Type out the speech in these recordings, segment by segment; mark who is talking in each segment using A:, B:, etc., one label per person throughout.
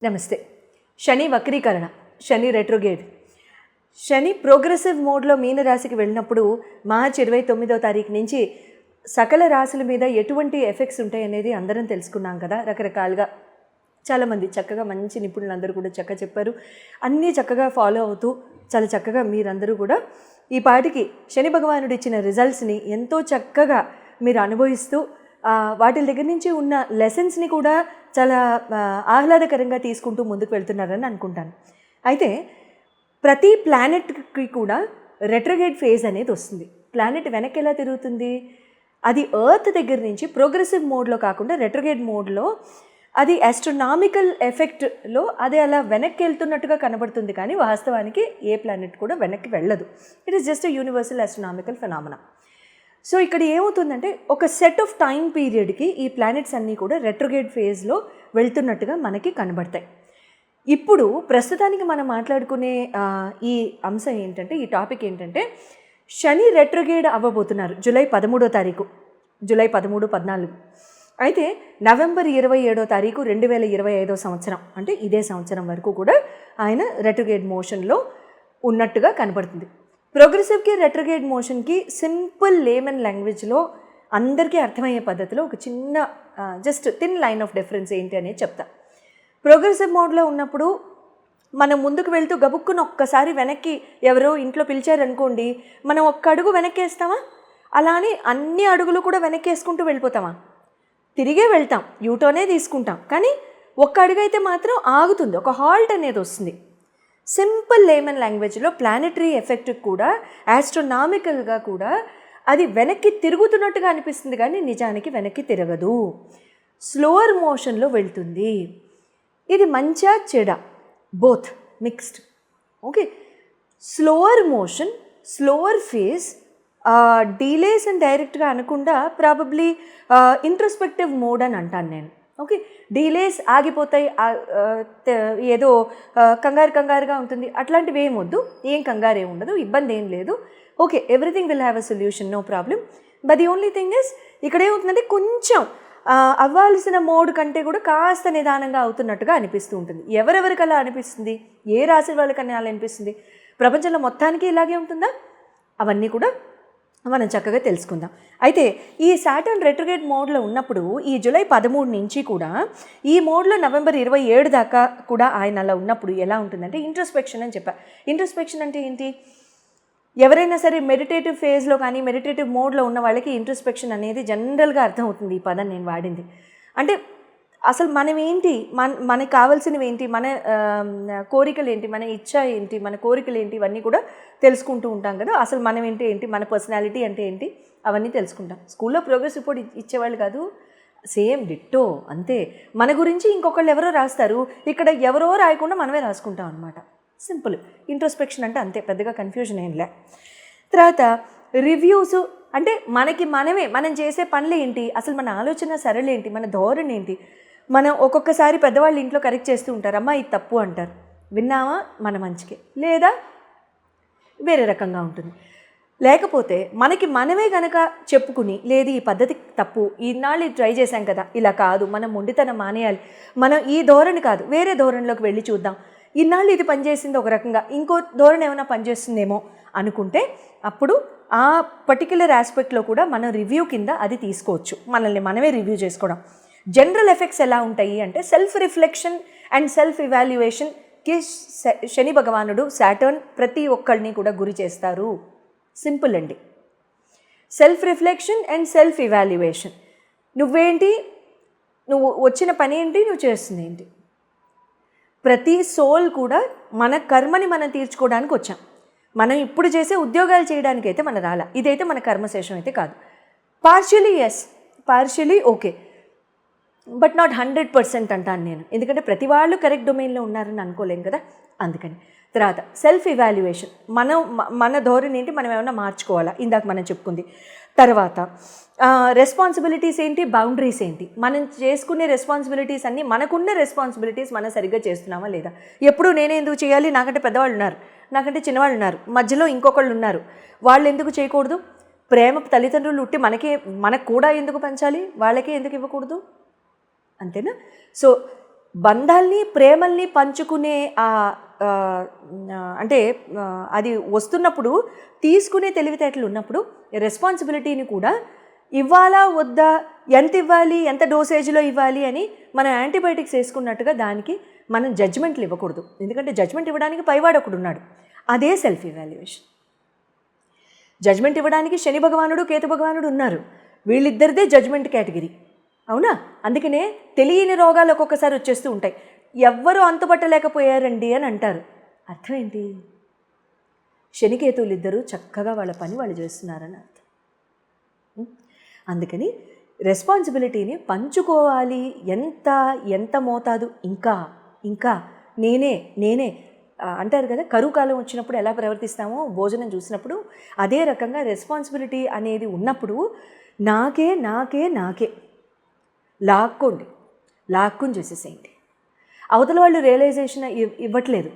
A: నమస్తే. శని వక్రీకరణ, శని రెట్రోగేడ్. శని ప్రోగ్రెసివ్ మోడ్లో మీనరాశికి వెళ్ళినప్పుడు మార్చి 29వ తారీఖు నుంచి సకల రాశుల మీద ఎటువంటి ఎఫెక్ట్స్ ఉంటాయనేది అందరం తెలుసుకున్నాం కదా. రకరకాలుగా చాలామంది చక్కగా మంచి నిపుణులందరూ కూడా చక్కగా చెప్పారు. అన్నీ చక్కగా ఫాలో అవుతూ చాలా చక్కగా మీరందరూ కూడా ఈ పాటికి శని భగవానుడు ఇచ్చిన రిజల్ట్స్ని ఎంతో చక్కగా మీరు అనుభవిస్తూ వాటి దగ్గర నుంచి ఉన్న లెసన్స్ని కూడా చాలా ఆహ్లాదకరంగా తీసుకుంటూ ముందుకు వెళ్తున్నారని అనుకుంటాను. అయితే ప్రతి ప్లానెట్కి కూడా రెట్రోగేడ్ ఫేజ్ అనేది వస్తుంది. ప్లానెట్ వెనక్కి ఎలా తిరుగుతుంది? అది ఎర్త్ దగ్గర నుంచి ప్రోగ్రెసివ్ మోడ్లో కాకుండా రెట్రోగేడ్ మోడ్లో అది ఆస్ట్రోనామికల్ ఎఫెక్ట్లో అది అలా వెనక్కి వెళ్తున్నట్టుగా కనబడుతుంది, కానీ వాస్తవానికి ఏ ప్లానెట్ కూడా వెనక్కి వెళ్ళదు. It is just a universal astronomical phenomena. So ఇక్కడ ఏమవుతుందంటే ఒక సెట్ ఆఫ్ టైం పీరియడ్కి ఈ ప్లానెట్స్ అన్నీ కూడా రెట్రోగేడ్ ఫేజ్లో వెళ్తున్నట్టుగా మనకి కనబడతాయి. ఇప్పుడు ప్రస్తుతానికి మనం మాట్లాడుకునే ఈ అంశం ఏంటంటే, ఈ టాపిక్ ఏంటంటే, శని రెట్రోగేడ్ అవ్వబోతున్నారు జూలై 13వ తారీఖు, జూలై 13, 14. అయితే నవంబర్ 27వ తారీఖు 2025వ సంవత్సరం, అంటే ఇదే సంవత్సరం వరకు కూడా ఆయన రెట్రోగేడ్ మోషన్లో ఉన్నట్టుగా కనబడుతుంది. ప్రోగ్రెసివ్కి రెట్రోగేడ్ మోషన్కి సింపుల్ లేమన్ లాంగ్వేజ్లో అందరికీ అర్థమయ్యే పద్ధతిలో ఒక చిన్న just thin line of difference ఏంటి అనేది చెప్తా. ప్రోగ్రెసివ్ మోడ్లో ఉన్నప్పుడు మనం ముందుకు వెళ్తూ గబుక్కున ఒక్కసారి వెనక్కి ఎవరో ఇంట్లో పిలిచారనుకోండి, మనం ఒక్క అడుగు వెనక్కి వేస్తామా? అలా అని అన్ని అడుగులు కూడా వెనక్కి వేసుకుంటూ వెళ్ళిపోతామా? తిరిగే వెళ్తాం, యూటర్నే తీసుకుంటాం, కానీ ఒక్క అడుగు అయితే మాత్రం ఆగుతుంది, ఒక హాల్ట్ అనేది వస్తుంది. సింపుల్ లేమన్ లాంగ్వేజ్లో ప్లానెటరీ ఎఫెక్ట్ కూడా ఆస్ట్రోనామికల్గా కూడా అది వెనక్కి తిరుగుతున్నట్టుగా అనిపిస్తుంది, కానీ నిజానికి వెనక్కి తిరగదు, స్లోవర్ మోషన్లో వెళ్తుంది. ఇది మంచా చెడ, both mixed. Okay, slower motion, slower phase, delays అని డైరెక్ట్గా అనకుండా ప్రాబబ్లీ ఇంట్రోస్పెక్టివ్ మోడ్ అని అంటాను నేను. ఓకే, డీలేస్ ఆగిపోతాయి, ఏదో కంగారుగా ఉంటుంది, అట్లాంటివి ఏమొద్దు, ఏం కంగారు ఏమి ఉండదు, ఇబ్బంది ఏం లేదు. Okay, everything will have a solution, no problem. But the only thing is, ఇక్కడ ఏమవుతుందంటే కొంచెం అవ్వాల్సిన మోడ్ కంటే కూడా కాస్త నిదానంగా అవుతున్నట్టుగా అనిపిస్తూ ఉంటుంది. ఎవరెవరికి అలా అనిపిస్తుంది? ఏ రాశి వాళ్ళకన్నా అలా అనిపిస్తుంది? ప్రపంచంలో మొత్తానికి ఇలాగే ఉంటుందా? అవన్నీ కూడా మనం చక్కగా తెలుసుకుందాం. అయితే ఈ సాటర్న్ రెట్రోగేడ్ మోడ్లో ఉన్నప్పుడు ఈ జూలై 13 నుంచి కూడా ఈ మోడ్లో నవంబర్ 27 దాకా కూడా ఆయన అలా ఉన్నప్పుడు ఎలా ఉంటుందంటే ఇంట్రోస్పెక్షన్ అని చెప్పా. ఇంట్రోస్పెక్షన్ అంటే ఏంటి? ఎవరైనా సరే మెడిటేటివ్ ఫేజ్లో కానీ మెడిటేటివ్ మోడ్లో ఉన్న వాళ్ళకి ఇంట్రోస్పెక్షన్ అనేది జనరల్గా అర్థమవుతుంది. ఈ పదం నేను వాడింది అంటే అసలు మనం ఏంటి, మనకు కావాల్సినవి ఏంటి, మన కోరికలు ఏంటి, మన ఇచ్చ ఏంటి, మన కోరికలు ఏంటి, ఇవన్నీ కూడా తెలుసుకుంటూ ఉంటాం కదా. అసలు మనం ఏంటి, మన పర్సనాలిటీ అంటే ఏంటి, అవన్నీ తెలుసుకుంటాం. స్కూల్లో ప్రోగ్రెస్ రిపోర్ట్ ఇచ్చేవాళ్ళు కాదు, సేమ్ డిట్టో అంతే. మన గురించి ఇంకొకళ్ళు ఎవరో రాస్తారు, ఇక్కడ ఎవరో రాయకుండా మనమే రాసుకుంటాం అనమాట. సింపుల్ ఇంట్రోస్పెక్షన్ అంటే అంతే, పెద్దగా కన్ఫ్యూజన్ ఏం లే. తర్వాత రివ్యూస్ అంటే మనకి మనమే, మనం చేసే పనులు ఏంటి, అసలు మన ఆలోచన సరళి ఏంటి, మన ధోరణి ఏంటి. మనం ఒక్కొక్కసారి పెద్దవాళ్ళు ఇంట్లో కరెక్ట్ చేస్తూ ఉంటారు, అమ్మా ఇది తప్పు అంటారు, విన్నావా మన మంచికే, లేదా వేరే రకంగా ఉంటుంది. లేకపోతే మనకి మనమే కనుక చెప్పుకుని, లేదు ఈ పద్ధతి తప్పు, ఈనాళ్ళు ఇది ట్రై చేశాం కదా, ఇలా కాదు, మనం మొండితనం మానేయాలి, మనం ఈ ధోరణి కాదు వేరే ధోరణిలోకి వెళ్ళి చూద్దాం, ఇన్నాళ్ళు ఇది పనిచేసింది ఒక రకంగా, ఇంకో ధోరణి ఏమైనా పనిచేస్తుందేమో అనుకుంటే అప్పుడు ఆ పర్టిక్యులర్ ఆస్పెక్ట్లో కూడా మనం రివ్యూ కింద అది తీసుకోవచ్చు, మనల్ని మనమే రివ్యూ చేసుకోవడం. జనరల్ ఎఫెక్ట్స్ ఎలా ఉంటాయి అంటే సెల్ఫ్ రిఫ్లెక్షన్ అండ్ సెల్ఫ్ ఇవాల్యుయేషన్కి శని భగవానుడు సాటర్న్ ప్రతి ఒక్కళ్ళని కూడా గురి చేస్తారు. సింపుల్ అండి, self reflection and self evaluation. నువ్వేంటి, నువ్వు వచ్చిన పని ఏంటి, నువ్వు చేస్తుంది ఏంటి. ప్రతి సోల్ కూడా మన కర్మని మనం తీర్చుకోవడానికి వచ్చాం. మనం ఇప్పుడు చేసే ఉద్యోగాలు చేయడానికి అయితే మన రాలా, ఇదైతే మన కర్మశేషం అయితే కాదు. Partially yes, partially okay, but not 100% అంటాను నేను, ఎందుకంటే ప్రతి వాళ్ళు కరెక్ట్ డొమైన్లో ఉన్నారని అనుకోలేం కదా, అందుకని. తర్వాత సెల్ఫ్ ఇవాల్యుయేషన్, మన ధోరణి ఏంటి, మనం ఏమైనా మార్చుకోవాలా, ఇందాక మనం చెప్పుకుంది. తర్వాత రెస్పాన్సిబిలిటీస్ ఏంటి, బౌండరీస్ ఏంటి, మనం చేసుకునే రెస్పాన్సిబిలిటీస్ అన్నీ, మనకున్న రెస్పాన్సిబిలిటీస్ మనం సరిగ్గా చేస్తున్నామా లేదా. ఎప్పుడు నేనే ఎందుకు చేయాలి, నాకంటే పెద్దవాళ్ళు ఉన్నారు, నాకంటే చిన్నవాళ్ళు ఉన్నారు, మధ్యలో ఇంకొకళ్ళు ఉన్నారు, వాళ్ళు ఎందుకు చేయకూడదు. ప్రేమ తల్లిదండ్రులు ఉట్టి మనకు కూడా ఎందుకు పంచాలి, వాళ్ళకే ఎందుకు ఇవ్వకూడదు, అంతేనా. సో బంధాల్ని ప్రేమల్ని పంచుకునే అంటే అది వస్తున్నప్పుడు తీసుకునే తెలివితేటలు ఉన్నప్పుడు రెస్పాన్సిబిలిటీని కూడా ఇవ్వాలా వద్దా, ఎంత ఇవ్వాలి, ఎంత డోసేజ్లో ఇవ్వాలి అని మనం యాంటీబయాటిక్స్ వేసుకున్నట్టుగా దానికి మనం జడ్జ్మెంట్లు ఇవ్వకూడదు. ఎందుకంటే జడ్జ్మెంట్ ఇవ్వడానికి పైవాడు ఒకడు ఉన్నాడు, అదే సెల్ఫ్ ఇవాల్యుయేషన్. జడ్జ్మెంట్ ఇవ్వడానికి శని భగవానుడు కేతు భగవానుడు ఉన్నారు, వీళ్ళిద్దరిదే జడ్జ్మెంట్ కేటగిరీ. అవునా? అందుకనే తెలియని రోగాలు ఒక్కొక్కసారి వచ్చేస్తూ ఉంటాయి. ఎవ్వరూ అంతుపట్టలేకపోయారండి అని అంటారు. అర్థం ఏంటి? శనికేతువులు ఇద్దరూ చక్కగా వాళ్ళ పని వాళ్ళు చేస్తున్నారని అర్థం. అందుకని రెస్పాన్సిబిలిటీని పంచుకోవాలి. ఎంత మోతాదు, ఇంకా నేనే అంటారు కదా, కరువు కాలం వచ్చినప్పుడు ఎలా ప్రవర్తిస్తామో భోజనం చూసినప్పుడు అదే రకంగా రెస్పాన్సిబిలిటీ అనేది ఉన్నప్పుడు నాకే లాక్కుని చేసేసేయండి. అవతల వాళ్ళు రియలైజేషన్ ఇవ్వట్లేదు,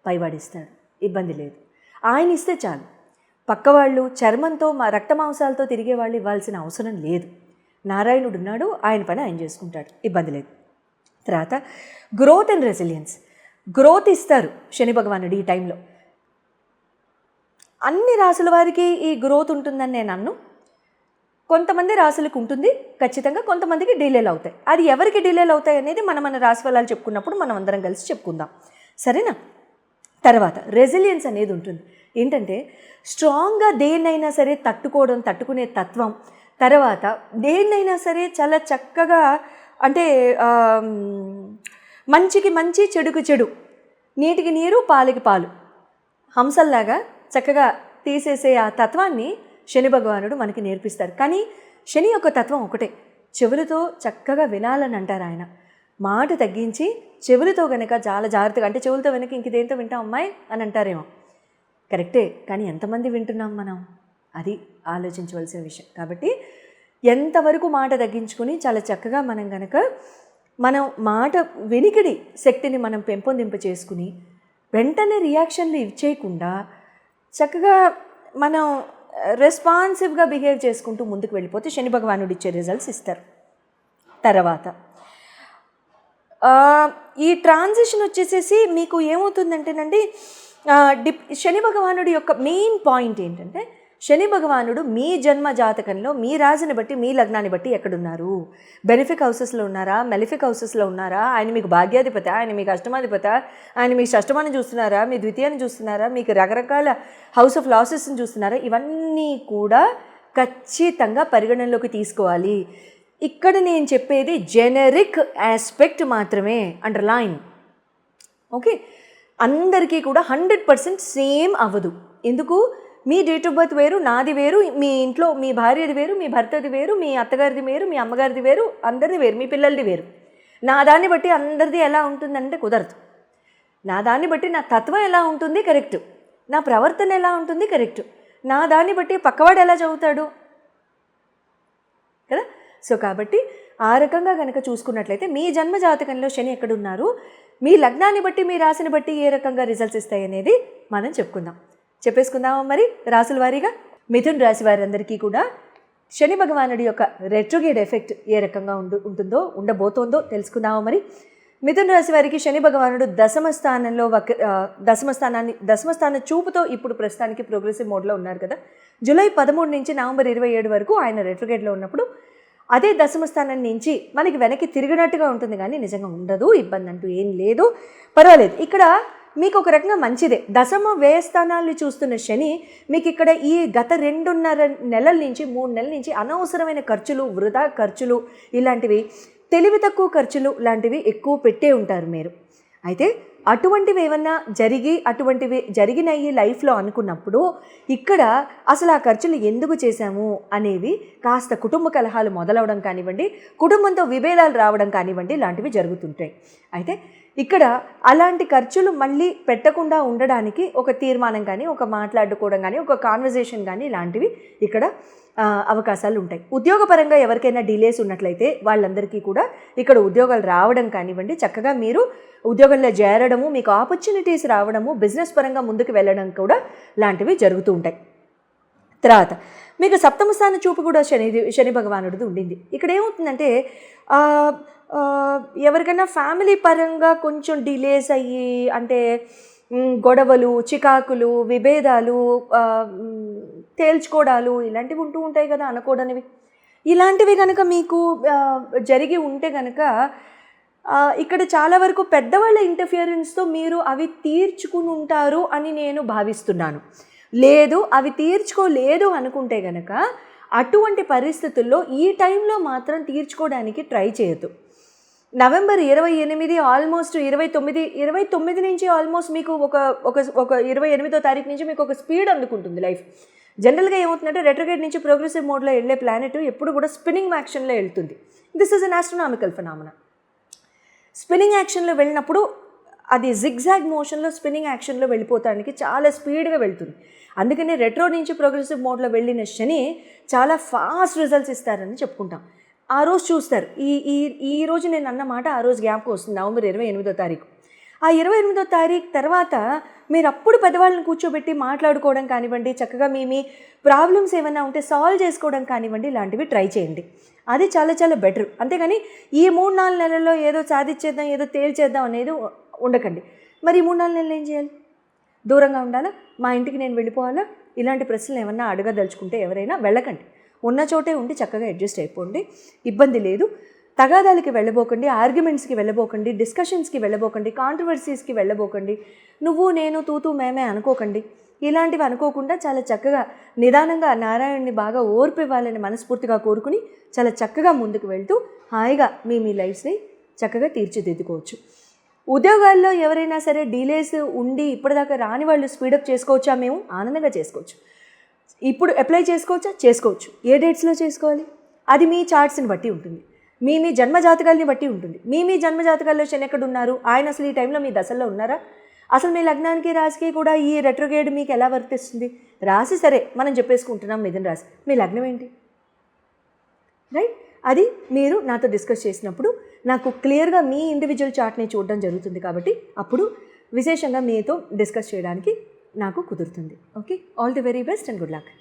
A: పైవాడిస్తాడు, ఇబ్బంది లేదు. ఆయన ఇస్తే చాలు. పక్కవాళ్ళు చర్మంతో రక్త మాంసాలతో తిరిగే వాళ్ళు ఇవ్వాల్సిన అవసరం లేదు. నారాయణుడు ఉన్నాడు, ఆయన పని ఆయన చేసుకుంటాడు, ఇబ్బంది లేదు. తర్వాత గ్రోత్ అండ్ రెసిలియన్స్. గ్రోత్ ఇస్తారు శని భగవానుడు ఈ టైంలో. అన్ని రాసుల వారికి ఈ గ్రోత్ ఉంటుందని నేను అన్ను. కొంతమంది రాసులకు ఉంటుంది ఖచ్చితంగా, కొంతమందికి డిలేలు అవుతాయి. అది ఎవరికి డిలేలు అవుతాయి అనేది మన రాశి ఫలాలు చెప్పుకున్నప్పుడు మనం అందరం కలిసి చెప్పుకుందాం, సరేనా? తర్వాత రెసిలియన్స్ అనేది ఉంటుంది. ఏంటంటే స్ట్రాంగ్గా దేన్నైనా సరే తట్టుకునే తత్వం. తర్వాత దేన్నైనా సరే చాలా చక్కగా, అంటే మంచికి మంచి, చెడుకు చెడు, నీటికి నీరు, పాలకి పాలు, హంసల్లాగా చక్కగా తీసేసే ఆ తత్వాన్ని శని భగవానుడు మనకి నేర్పిస్తారు. కానీ శని యొక్క తత్వం ఒకటే, చెవులతో చక్కగా వినాలని అంటారు ఆయన. మాట తగ్గించి చెవులతో కనుక చాలా జాగ్రత్తగా, అంటే చెవులతో వెనక ఇంక దేంతో వింటాం అమ్మాయి అని అంటారేమో, కరెక్టే, కానీ ఎంతమంది వింటున్నాం మనం, అది ఆలోచించవలసిన విషయం. కాబట్టి ఎంతవరకు మాట తగ్గించుకొని చాలా చక్కగా మనం మాట వెనికిడి శక్తిని మనం పెంపొందింప చేసుకుని వెంటనే రియాక్షన్లు ఇచ్చేయకుండా చక్కగా మనం రెస్పాన్సివ్గా బిహేవ్ చేసుకుంటూ ముందుకు వెళ్ళిపోతే శని భగవానుడు ఇచ్చే రిజల్ట్స్ ఇస్తారు. తర్వాత ఈ ట్రాన్సిషన్ వచ్చేసేసి మీకు ఏమవుతుందంటేనండి, శని భగవానుడి యొక్క మెయిన్ పాయింట్ ఏంటంటే, శని భగవానుడు మీ జన్మ జాతకంలో మీ రాశిని బట్టి, మీ లగ్నాన్ని బట్టి ఎక్కడున్నారు, బెనిఫిక్ హౌసెస్లో ఉన్నారా, మెలిఫిక్ హౌసెస్లో ఉన్నారా, ఆయన మీకు భాగ్యాధిపత, ఆయన మీకు అష్టమాధిపత, ఆయన మీకు షష్టమాన్ని చూస్తున్నారా, మీ ద్వితీయాన్ని చూస్తున్నారా, మీకు రకరకాల హౌస్ ఆఫ్ లాసెస్ని చూస్తున్నారా, ఇవన్నీ కూడా ఖచ్చితంగా పరిగణనలోకి తీసుకోవాలి. ఇక్కడ నేను చెప్పేది జెనరిక్ ఆస్పెక్ట్ మాత్రమే, అండర్లైన్. ఓకే, అందరికీ కూడా 100% సేమ్ అవ్వదు. ఎందుకు? మీ డేట్ ఆఫ్ బర్త్ వేరు, నాది వేరు, మీ ఇంట్లో మీ భార్యది వేరు, మీ భర్తది వేరు, మీ అత్తగారిది వేరు, మీ అమ్మగారిది వేరు, అందరిది వేరు, మీ పిల్లలది వేరు. నా దాన్ని బట్టి అందరిది ఎలా ఉంటుందంటే కుదరదు. నా దాన్ని బట్టి నా తత్వం ఎలా ఉంటుంది కరెక్ట్, నా ప్రవర్తన ఎలా ఉంటుంది కరెక్ట్, నా దాన్ని బట్టి పక్కవాడు ఎలా చదువుతాడు కదా. సో కాబట్టి ఆ రకంగా కనుక చూసుకున్నట్లయితే మీ జన్మ జాతకంలో శని ఎక్కడున్నారు, మీ లగ్నాన్ని బట్టి, మీ రాశిని బట్టి ఏ రకంగా రిజల్ట్స్ ఇస్తాయి అనేది మనం చెప్పేసుకుందామా మరి రాసుల వారీగా. మిథున్ రాశి వారందరికీ కూడా శని భగవానుడి యొక్క రెట్రోగేడ్ ఎఫెక్ట్ ఏ రకంగా ఉండబోతోందో తెలుసుకుందామా మరి. మిథున్ రాశి వారికి శని భగవానుడు దశమ స్థాన చూపుతో ఇప్పుడు ప్రస్తుతానికి ప్రోగ్రెసివ్ మోడ్లో ఉన్నారు కదా. జూలై 13 నుంచి నవంబర్ 27 వరకు ఆయన రెట్రోగేడ్లో ఉన్నప్పుడు అదే దశమ స్థానం నుంచి మనకి వెనక్కి తిరిగినట్టుగా ఉంటుంది, కానీ నిజంగా ఉండదు, ఇబ్బంది అంటూ ఏం లేదు, పర్వాలేదు. ఇక్కడ మీకు ఒక రకంగా మంచిదే. దశమ వ్యయ స్థానాన్ని చూస్తున్న శని మీకు ఇక్కడ ఈ గత 2.5 నెలల నుంచి 3 నెలల నుంచి అనవసరమైన ఖర్చులు, వృధా ఖర్చులు, ఇలాంటివి తెలివి తక్కువ ఖర్చులు లాంటివి ఎక్కువ పెట్టే ఉంటారు మీరు. అయితే అటువంటివి ఏమన్నా అటువంటివి జరిగినాయి లైఫ్లో అనుకున్నప్పుడు ఇక్కడ అసలు ఆ ఖర్చులు ఎందుకు చేశాము అనేవి కాస్త కుటుంబ కలహాలు మొదలవడం కానివ్వండి, కుటుంబంతో విభేదాలు రావడం కానివ్వండి, లాంటివి జరుగుతుంటాయి. అయితే ఇక్కడ అలాంటి ఖర్చులు మళ్ళీ పెట్టకుండా ఉండడానికి ఒక తీర్మానం కానీ, ఒక మాట్లాడుకోవడం కానీ, ఒక కాన్వర్జేషన్ కానీ ఇలాంటివి ఇక్కడ అవకాశాలు ఉంటాయి. ఉద్యోగపరంగా ఎవరికైనా డిలేస్ ఉన్నట్లయితే వాళ్ళందరికీ కూడా ఇక్కడ ఉద్యోగాలు రావడం కానివ్వండి, చక్కగా మీరు ఉద్యోగంలో చేరడము, మీకు ఆపర్చునిటీస్ రావడము, బిజినెస్ పరంగా ముందుకు వెళ్ళడం కూడా లాంటివి జరుగుతూ ఉంటాయి. తర్వాత మీకు సప్తమ స్థాన చూపు కూడా శని భగవానుడిది ఉండింది. ఇక్కడ ఏమవుతుందంటే ఎవరికైనా ఫ్యామిలీ పరంగా కొంచెం డిలేస్ అయ్యి అంటే గొడవలు, చికాకులు, విభేదాలు, తేల్చుకోవడాలు ఇలాంటివి ఉంటూ ఉంటాయి కదా, అనకూడనివి. ఇలాంటివి కనుక మీకు జరిగి ఉంటే కనుక ఇక్కడ చాలా వరకు పెద్దవాళ్ళ ఇంటర్ఫియరెన్స్తో మీరు అవి తీర్చుకుని ఉంటారు అని నేను భావిస్తున్నాను. లేదు అవి తీర్చుకోలేదు అనుకుంటే కనుక అటువంటి పరిస్థితుల్లో ఈ టైంలో మాత్రం తీర్చుకోవడానికి ట్రై చేయొద్దు. నవంబర్ 28 ఆల్మోస్ట్ 29 నుంచి ఆల్మోస్ట్ మీకు ఒక 28వ తారీఖు నుంచి మీకు ఒక స్పీడ్ అందుకుంటుంది లైఫ్. జనరల్గా ఏమవుతుందంటే రెట్రోగ్రేడ్ నుంచి ప్రోగ్రెసివ్ మోడ్లో వెళ్ళే ప్లానెట్ ఎప్పుడు కూడా స్పిన్నింగ్ యాక్షన్లో వెళ్తుంది. This is an astronomical phenomena. Spinning యాక్షన్లో వెళ్ళినప్పుడు అది జిగ్జాగ్ మోషన్లో స్పిన్నింగ్ యాక్షన్లో వెళ్ళిపోతానికి చాలా స్పీడ్గా వెళ్తుంది. అందుకని రెట్రో నుంచి ప్రోగ్రెసివ్ మోడ్లో వెళ్ళిన శని చాలా ఫాస్ట్ రిజల్ట్స్ ఇస్తారని చెప్పుకుంటాం. ఆ రోజు చూస్తారు. ఈ రోజు నేను అన్న మాట ఆ రోజు జ్ఞాపకం వస్తుంది, నవంబర్ 28వ తారీఖు. ఆ 28వ తారీఖు తర్వాత మీరు అప్పుడు పెద్దవాళ్ళని కూర్చోబెట్టి మాట్లాడుకోవడం కానివ్వండి, చక్కగా మీ ప్రాబ్లమ్స్ ఏమైనా ఉంటే సాల్వ్ చేసుకోవడం కానివ్వండి, ఇలాంటివి ట్రై చేయండి. అది చాలా చాలా బెటర్. అంతేగాని ఈ 3-4 నెలల్లో ఏదో సాధించేద్దాం, ఏదో తేల్చేద్దాం అనేది ఉండకండి. మరి ఈ 3-4 నెలలు ఏం చేయాలి? దూరంగా ఉండాలా? మా ఇంటికి నేను వెళ్ళిపోవాలా? ఇలాంటి ప్రశ్నలు ఏమన్నా అడగదలుచుకుంటే ఎవరైనా వెళ్ళకండి. ఉన్న చోటే ఉండి చక్కగా అడ్జస్ట్ అయిపోండి, ఇబ్బంది లేదు. తగాదాలకి వెళ్ళబోకండి, ఆర్గ్యుమెంట్స్కి వెళ్ళబోకండి, డిస్కషన్స్కి వెళ్ళబోకండి, కాంట్రవర్సీస్కి వెళ్ళబోకండి, నువ్వు నేను తూతూ మేమే అనుకోకండి. ఇలాంటివి అనుకోకుండా చాలా చక్కగా నిదానంగా నారాయణుని బాగా ఓర్పు ఇవ్వాలని మనస్ఫూర్తిగా కోరుకుని చాలా చక్కగా ముందుకు వెళ్తూ హాయిగా మీ లైఫ్స్ని చక్కగా తీర్చిదిద్దుకోవచ్చు. ఉద్యోగాల్లో ఎవరైనా సరే డీలేస్ ఉండి ఇప్పటిదాకా రాని వాళ్ళు స్పీడప్ చేసుకోవచ్చా? మేము ఆనందంగా చేసుకోవచ్చు. ఇప్పుడు అప్లై చేసుకోవచ్చా? చేసుకోవచ్చు. ఏ డేట్స్లో చేసుకోవాలి? అది మీ చార్ట్స్ని బట్టి ఉంటుంది, మీ జన్మజాతకాలని బట్టి ఉంటుంది. మీ జన్మజాతకాల్లో శని ఎక్కడ ఉన్నారు, ఆయన అసలు ఈ టైంలో మీ దశల్లో ఉన్నారా, అసలు మీ లగ్నానికి రాశికి కూడా ఈ రెట్రోగ్రేడ్ మీకు ఎలా వర్తిస్తుంది? రాశి సరే మనం చెప్పేసుకుంటున్నాం మిథున రాశి, మీ లగ్నం ఏంటి? రైట్, అది మీరు నాతో డిస్కస్ చేసినప్పుడు నాకు క్లియర్గా మీ ఇండివిజువల్ చార్ట్ని చూడడం జరుగుతుంది. కాబట్టి అప్పుడు విశేషంగా మీతో డిస్కస్ చేయడానికి నాకు కుదురుతుంది. Okay, all the very best and good luck.